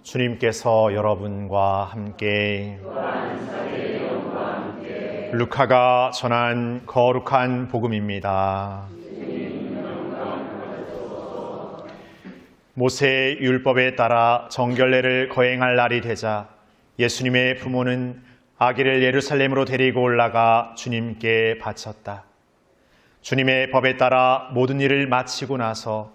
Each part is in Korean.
주님께서 여러분과 함께 루카가 전한 거룩한 복음입니다. 모세의 율법에 따라 정결례를 거행할 날이 되자 예수님의 부모는 아기를 예루살렘으로 데리고 올라가 주님께 바쳤다. 주님의 법에 따라 모든 일을 마치고 나서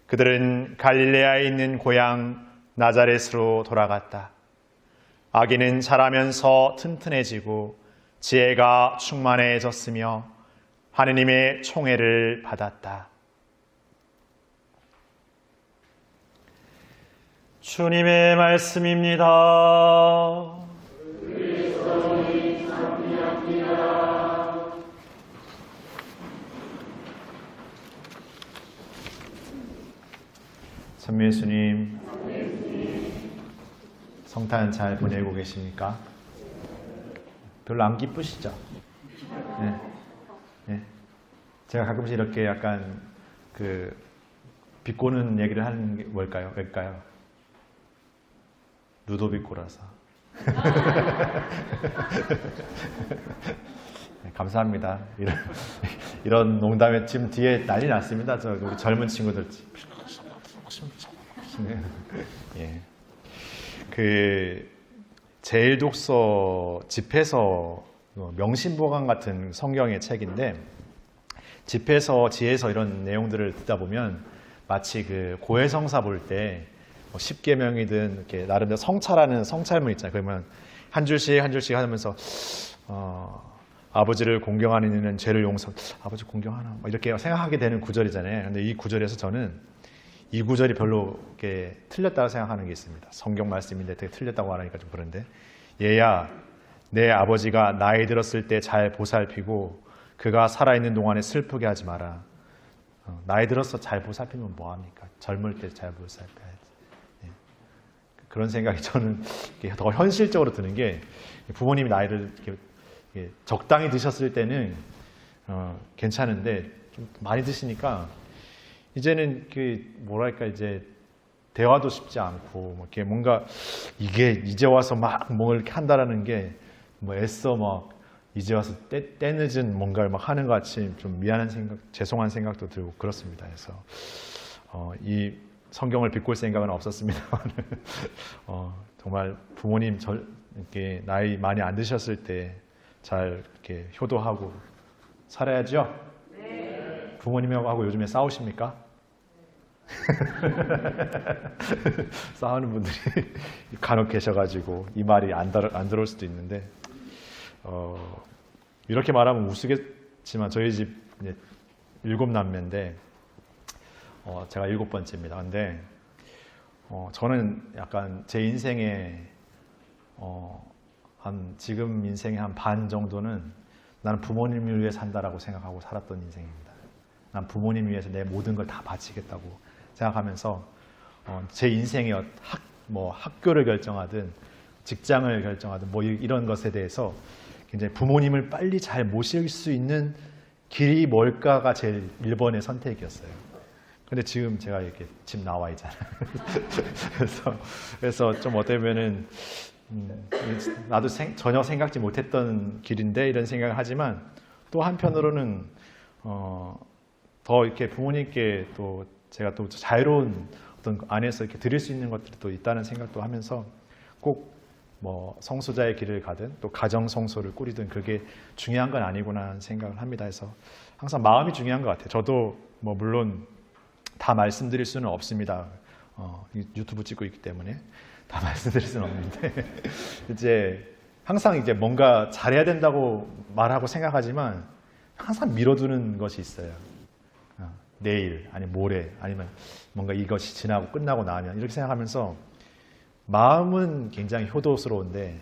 그들은 갈릴레아에 있는 고향 나자렛으로 돌아갔다. 아기는 자라면서 튼튼해지고 지혜가 충만해졌으며 하느님의 총애를 받았다. 주님의 말씀입니다. 선미예수님, 성탄 잘 보내고 계십니까? 별로 안 기쁘시죠? 네. 네. 제가 가끔씩 이렇게 약간 비꼬는 얘기를 하는 게 뭘까요? 왜일까요? 루도비코라서. 네, 감사합니다. 이런 농담에 지금 뒤에 난리 났습니다. 우리 젊은 친구들. 예. 제일독서 집에서 명심보감 같은 성경의 책인데, 집에서 지혜서 이런 내용들을 듣다 보면 마치 고해성사 볼 때 10계명이든 이렇게 나름대로 성찰하는 성찰문 있잖아요. 그러면 한 줄씩 한 줄씩 하면서 아버지를 공경하는 이는 죄를 용서. 아버지 공경하나? 이렇게 생각하게 되는 구절이잖아요. 근데 이 구절에서 저는 이 구절이 별로 이렇게 틀렸다고 생각하는 게 있습니다. 성경 말씀인데 되게 틀렸다고 하니까 좀 그런데, 얘야, 내 아버지가 나이 들었을 때 잘 보살피고 그가 살아있는 동안에 슬프게 하지 마라. 나이 들어서 잘 보살피면 뭐합니까? 젊을 때 잘 보살펴야지. 예. 그런 생각이 저는 더 현실적으로 드는 게, 부모님이 나이를 이렇게 적당히 드셨을 때는 괜찮은데 좀 많이 드시니까 이제는 뭐랄까, 이제 대화도 쉽지 않고, 이렇게 뭔가 이게 이제 와서 막 뭘 이렇게 한다라는 게 애써 이제 와서 때늦은 뭔가를 하는 것 같이 좀 미안한 생각, 죄송한 생각도 들고 그렇습니다. 그래서 이 성경을 비꼴 생각은 없었습니다. 정말 부모님 이렇게 나이 많이 안 드셨을 때 잘 이렇게 효도하고 살아야죠. 네. 부모님하고 요즘에 싸우십니까? 싸우는 분들이 간혹 계셔가지고 이 말이 안 들어올 수도 있는데, 이렇게 말하면 우스겠지만 저희 집 7남매인데 제가 7번째입니다. 근데 저는 약간 제 인생에 지금 인생의 한 반 정도는 나는 부모님을 위해 산다라고 생각하고 살았던 인생입니다. 난 부모님 위해서 내 모든 걸 다 바치겠다고 생각하면서 제 인생의 학교를 결정하든 직장을 결정하든 이런 것에 대해서 굉장히 부모님을 빨리 잘 모실 수 있는 길이 뭘까가 제일 1번의 선택이었어요. 근데 지금 제가 이렇게 집 나와 있잖아요. 그래서 좀 어떻게 보면은 나도 전혀 생각지 못했던 길인데 이런 생각을 하지만, 또 한편으로는 더 이렇게 부모님께 또 제가 또 자유로운 어떤 안에서 이렇게 드릴 수 있는 것들이 또 있다는 생각도 하면서, 꼭 성소자의 길을 가든 또 가정 성소를 꾸리든 그게 중요한 건 아니구나 하는 생각을 합니다. 해서 항상 마음이 중요한 것 같아요. 저도 물론 다 말씀드릴 수는 없습니다. 유튜브 찍고 있기 때문에 다 말씀드릴 수는 없는데 이제 항상 이제 뭔가 잘해야 된다고 말하고 생각하지만 항상 미뤄두는 것이 있어요. 내일, 아니면 모레, 아니면 뭔가 이것이 지나고 끝나고 나면, 이렇게 생각하면서 마음은 굉장히 효도스러운데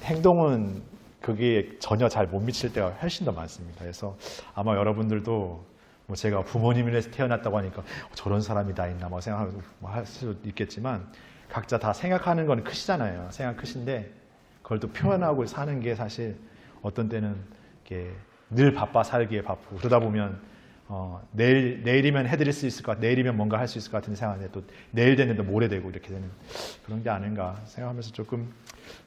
행동은 그게 전혀 잘 못 미칠 때가 훨씬 더 많습니다. 그래서 아마 여러분들도 제가 부모님을 위해서 태어났다고 하니까 저런 사람이 다 있나 생각하고 할 수도 있겠지만, 각자 다 생각하는 건 크시잖아요. 생각 크신데 그걸 또 표현하고 사는 게 사실 어떤 때는 이렇게 늘 바빠 살기에 바쁘고, 그러다 보면 내일이면 해드릴 수 있을 것 같아, 내일이면 뭔가 할 수 있을 것 같은 생각하는데 또 내일 됐는데 모레 되고 이렇게 되는 그런 게 아닌가 생각하면서 조금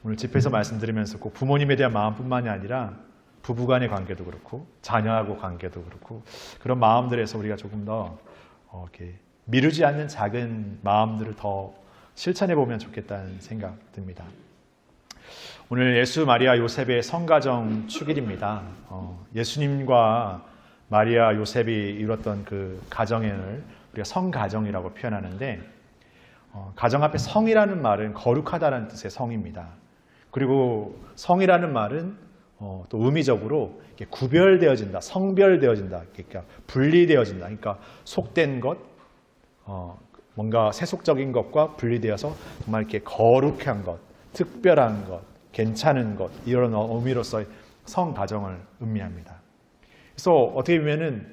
오늘 집회에서 말씀드리면서 꼭 부모님에 대한 마음뿐만이 아니라 부부간의 관계도 그렇고 자녀하고 관계도 그렇고 그런 마음들에서 우리가 조금 더 이렇게 미루지 않는 작은 마음들을 더 실천해 보면 좋겠다는 생각 듭니다. 오늘 예수, 마리아, 요셉의 성가정 축일입니다. 예수님과 마리아, 요셉이 이뤘던 그 가정을 우리가 성가정이라고 표현하는데 가정 앞에 성이라는 말은 거룩하다는 뜻의 성입니다. 그리고 성이라는 말은 또 의미적으로 이렇게 구별되어진다, 성별되어진다, 그러니까 분리되어진다. 그러니까 속된 것, 뭔가 세속적인 것과 분리되어서 정말 이렇게 거룩한 것, 특별한 것, 괜찮은 것 이런 의미로서의 성가정을 의미합니다. 그래서 어떻게 보면은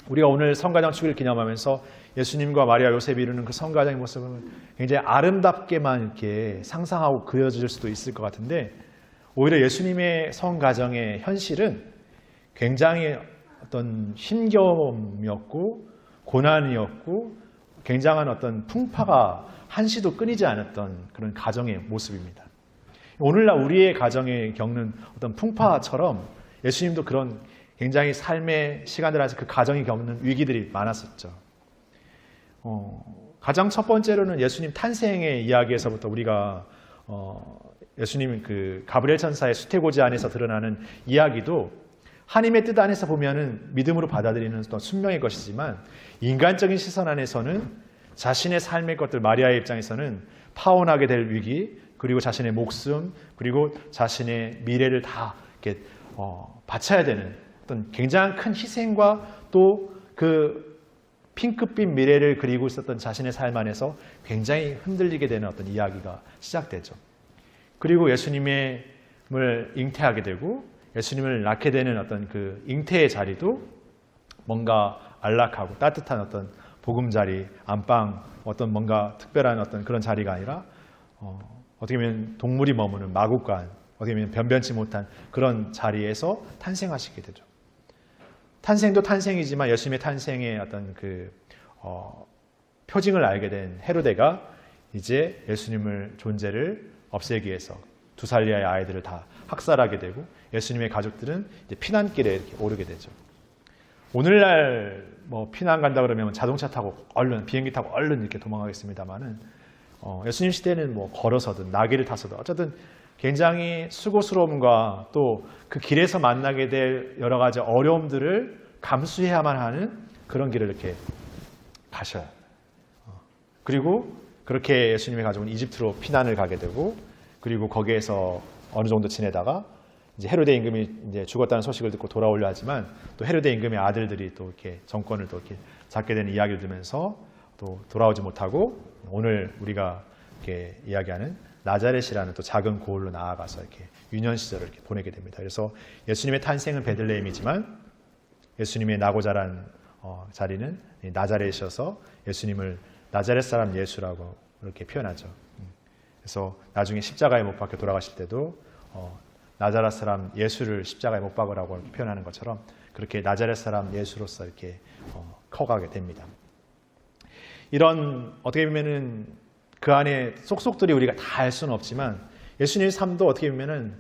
우리가 오늘 성가정 축일을 기념하면서 예수님과 마리아, 요셉이 이루는 그 성가정의 모습은 굉장히 아름답게만 이렇게 상상하고 그려질 수도 있을 것 같은데 오히려 예수님의 성가정의 현실은 굉장히 어떤 힘겨움이었고 고난이었고 굉장한 어떤 풍파가 한시도 끊이지 않았던 그런 가정의 모습입니다. 오늘날 우리의 가정에 겪는 어떤 풍파처럼 예수님도 그런 굉장히 삶의 시간들 안에서 그 가정이 겪는 위기들이 많았었죠. 가장 첫 번째로는 예수님 탄생의 이야기에서부터 우리가 예수님 그 가브리엘 천사의 수태고지 안에서 드러나는 이야기도 하나님의 뜻 안에서 보면은 믿음으로 받아들이는 어떤 순명의 것이지만 인간적인 시선 안에서는 자신의 삶의 것들 마리아의 입장에서는 파혼하게 될 위기 그리고 자신의 목숨 그리고 자신의 미래를 다 이렇게 바쳐야 되는 어떤 굉장히 큰 희생과 또 그 핑크빛 미래를 그리고 있었던 자신의 삶 안에서 굉장히 흔들리게 되는 어떤 이야기가 시작되죠. 그리고 예수님을 잉태하게 되고 예수님을 낳게 되는 어떤 그 잉태의 자리도 뭔가 안락하고 따뜻한 어떤 보금자리, 안방, 어떤 뭔가 특별한 어떤 그런 자리가 아니라 어떻게 보면 동물이 머무는 마구간, 어떻게 보면 변변치 못한 그런 자리에서 탄생하시게 되죠. 탄생도 탄생이지만 예수님의 탄생의 어떤 그 표징을 알게 된 헤로데가 이제 예수님을 존재를 없애기 위해서 두 살 이하의 아이들을 다 학살하게 되고 예수님의 가족들은 이제 피난길에 이렇게 오르게 되죠. 오늘날 뭐 피난 간다 그러면 자동차 타고 얼른 비행기 타고 얼른 이렇게 도망가겠습니다만은 예수님 시대는 뭐 걸어서든 나귀를 타서든 어쨌든 굉장히 수고스러움과 또 그 길에서 만나게 될 여러 가지 어려움들을 감수해야만 하는 그런 길을 이렇게 가셔요. 그리고 그렇게 예수님의 가족은 이집트로 피난을 가게 되고 그리고 거기에서 어느 정도 지내다가 이제 헤로데 임금이 이제 죽었다는 소식을 듣고 돌아오려 하지만 또 헤로데 임금의 아들들이 또 이렇게 정권을 또 이렇게 잡게 되는 이야기를 들으면서 또 돌아오지 못하고 오늘 우리가 이렇게 이야기하는 나자렛이라는 또 작은 고을로 나아가서 이렇게 유년 시절을 이렇게 보내게 됩니다. 그래서 예수님의 탄생은 베들레헴이지만 예수님의 나고 자란 자리는 나자렛이어서 예수님을 나자렛 사람 예수라고 이렇게 표현하죠. 그래서 나중에 십자가에 못 박혀 돌아가실 때도 나자렛 사람 예수를 십자가에 못 박으라고 표현하는 것처럼 그렇게 나자렛 사람 예수로서 이렇게 커가게 됩니다. 이런 어떻게 보면은 그 안에 속속들이 우리가 다 알 수는 없지만 예수님의 삶도 어떻게 보면은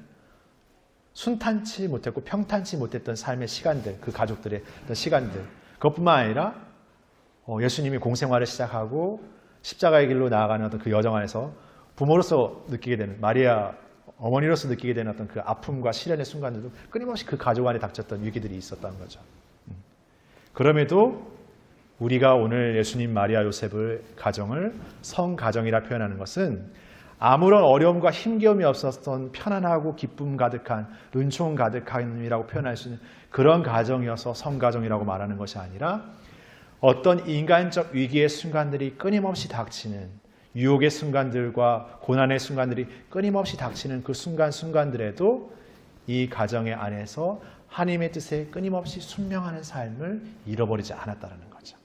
순탄치 못했고 평탄치 못했던 삶의 시간들, 그 가족들의 어떤 시간들 그것뿐만 아니라 예수님이 공생활을 시작하고 십자가의 길로 나아가는 어떤 그 여정 안에서 부모로서 느끼게 되는 마리아 어머니로서 느끼게 되는 어떤 그 아픔과 시련의 순간들도 끊임없이 그 가족 안에 닥쳤던 위기들이 있었다는 거죠. 그럼에도 우리가 오늘 예수님, 마리아, 요셉의 가정을 성가정이라 표현하는 것은 아무런 어려움과 힘겨움이 없었던 편안하고 기쁨 가득한 은총 가득함이라고 표현할 수 있는 그런 가정이어서 성가정이라고 말하는 것이 아니라 어떤 인간적 위기의 순간들이 끊임없이 닥치는 유혹의 순간들과 고난의 순간들이 끊임없이 닥치는 그 순간순간들에도 이 가정의 안에서 하나님의 뜻에 끊임없이 순명하는 삶을 잃어버리지 않았다는 거죠.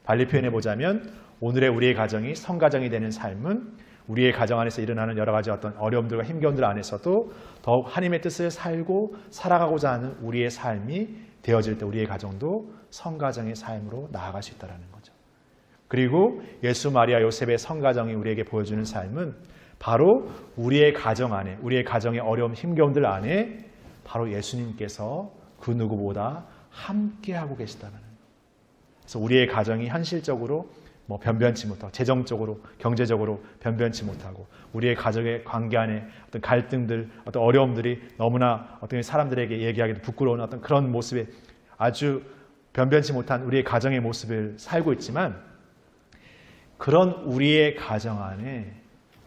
달리 표현해 보자면 오늘의 우리의 가정이 성가정이 되는 삶은 우리의 가정 안에서 일어나는 여러 가지 어떤 어려움들과 힘겨움들 안에서도 더욱 하나님의 뜻을 살고 살아가고자 하는 우리의 삶이 되어질 때 우리의 가정도 성가정의 삶으로 나아갈 수 있다는 거죠. 그리고 예수, 마리아, 요셉의 성가정이 우리에게 보여주는 삶은 바로 우리의 가정 안에, 우리의 가정의 어려움, 힘겨움들 안에 바로 예수님께서 그 누구보다 함께하고 계시다는 거예요. 그래서 우리의 가정이 현실적으로 변변치 못하고, 재정적으로, 경제적으로 변변치 못하고, 우리의 가정의 관계 안에 어떤 갈등들, 어떤 어려움들이 너무나 어떤 사람들에게 얘기하기도 부끄러운 어떤 그런 모습에 아주 변변치 못한 우리의 가정의 모습을 살고 있지만, 그런 우리의 가정 안에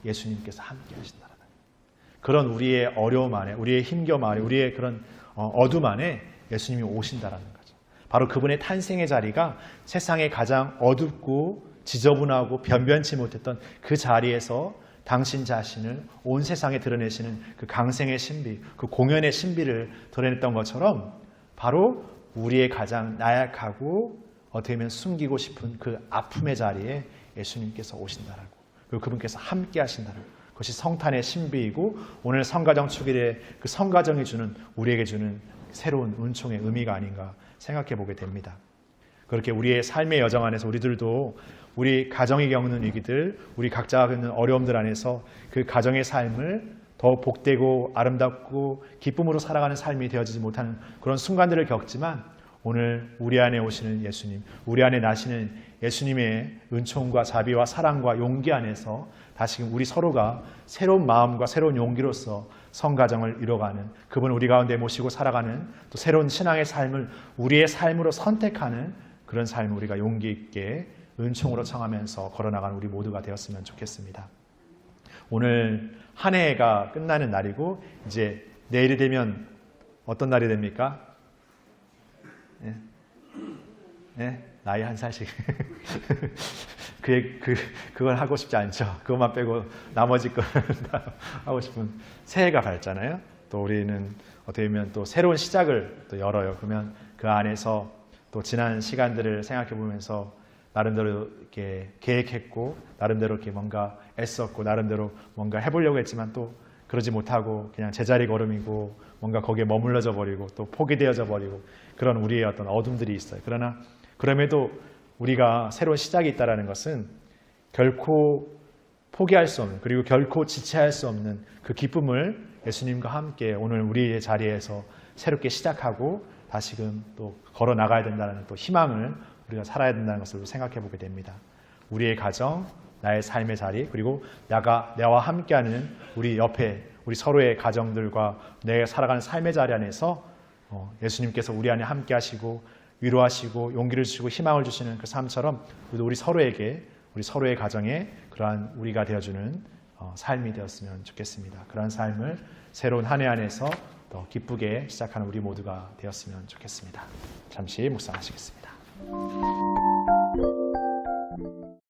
예수님께서 함께 하신다는 거예요. 그런 우리의 어려움 안에, 우리의 힘겨움 안에, 우리의 그런 어둠 안에 예수님이 오신다는 거죠. 바로 그분의 탄생의 자리가 세상에 가장 어둡고 지저분하고 변변치 못했던 그 자리에서 당신 자신을 온 세상에 드러내시는 그 강생의 신비, 그 공연의 신비를 드러냈던 것처럼 바로 우리의 가장 나약하고 어떻게 보면 숨기고 싶은 그 아픔의 자리에 예수님께서 오신다라고, 그리고 그분께서 함께 하신다라고, 그것이 성탄의 신비이고 오늘 성가정 축일에 그 성가정이 주는, 우리에게 주는 새로운 은총의 의미가 아닌가 생각해 보게 됩니다. 그렇게 우리의 삶의 여정 안에서 우리들도 우리 가정이 겪는 위기들, 우리 각자가 겪는 어려움들 안에서 그 가정의 삶을 더 복되고 아름답고 기쁨으로 살아가는 삶이 되어지지 못하는 그런 순간들을 겪지만, 오늘 우리 안에 오시는 예수님, 우리 안에 나시는 예수님의 은총과 자비와 사랑과 용기 안에서 다시금 우리 서로가 새로운 마음과 새로운 용기로서 성가정을 이뤄가는, 그분을 우리 가운데 모시고 살아가는 또 새로운 신앙의 삶을 우리의 삶으로 선택하는 그런 삶을 우리가 용기 있게 은총으로 청하면서 걸어나가는 우리 모두가 되었으면 좋겠습니다. 오늘 한 해가 끝나는 날이고, 이제 내일이 되면 어떤 날이 됩니까? 나이 한 살씩. 그걸 하고 싶지 않죠. 그것만 빼고 나머지 걸 하고 싶은 새해가 밝잖아요. 또 우리는 어떻게 보면 또 새로운 시작을 또 열어요. 그러면 그 안에서 또 지난 시간들을 생각해 보면서 나름대로 이렇게 계획했고, 나름대로 이렇게 뭔가 애썼고, 나름대로 뭔가 해보려고 했지만 또 그러지 못하고 그냥 제자리 걸음이고, 뭔가 거기에 머물러져 버리고 또 포기되어져 버리고, 그런 우리의 어떤 어둠들이 있어요. 그러나 그럼에도 우리가 새로운 시작이 있다는 것은 결코 포기할 수 없는, 그리고 결코 지체할 수 없는 그 기쁨을 예수님과 함께 오늘 우리의 자리에서 새롭게 시작하고 다시금 또 걸어 나가야 된다는 또 희망을 우리가 살아야 된다는 것을 생각해 보게 됩니다. 우리의 가정, 나의 삶의 자리, 그리고 나와 함께하는 우리 옆에 우리 서로의 가정들과 내가 살아가는 삶의 자리 안에서 예수님께서 우리 안에 함께 하시고 위로하시고 용기를 주시고 희망을 주시는 그 삶처럼 우리 서로에게, 우리 서로의 가정에 그러한 우리가 되어주는 삶이 되었으면 좋겠습니다. 그러한 삶을 새로운 한 해 안에서 더 기쁘게 시작하는 우리 모두가 되었으면 좋겠습니다. 잠시 묵상하시겠습니다.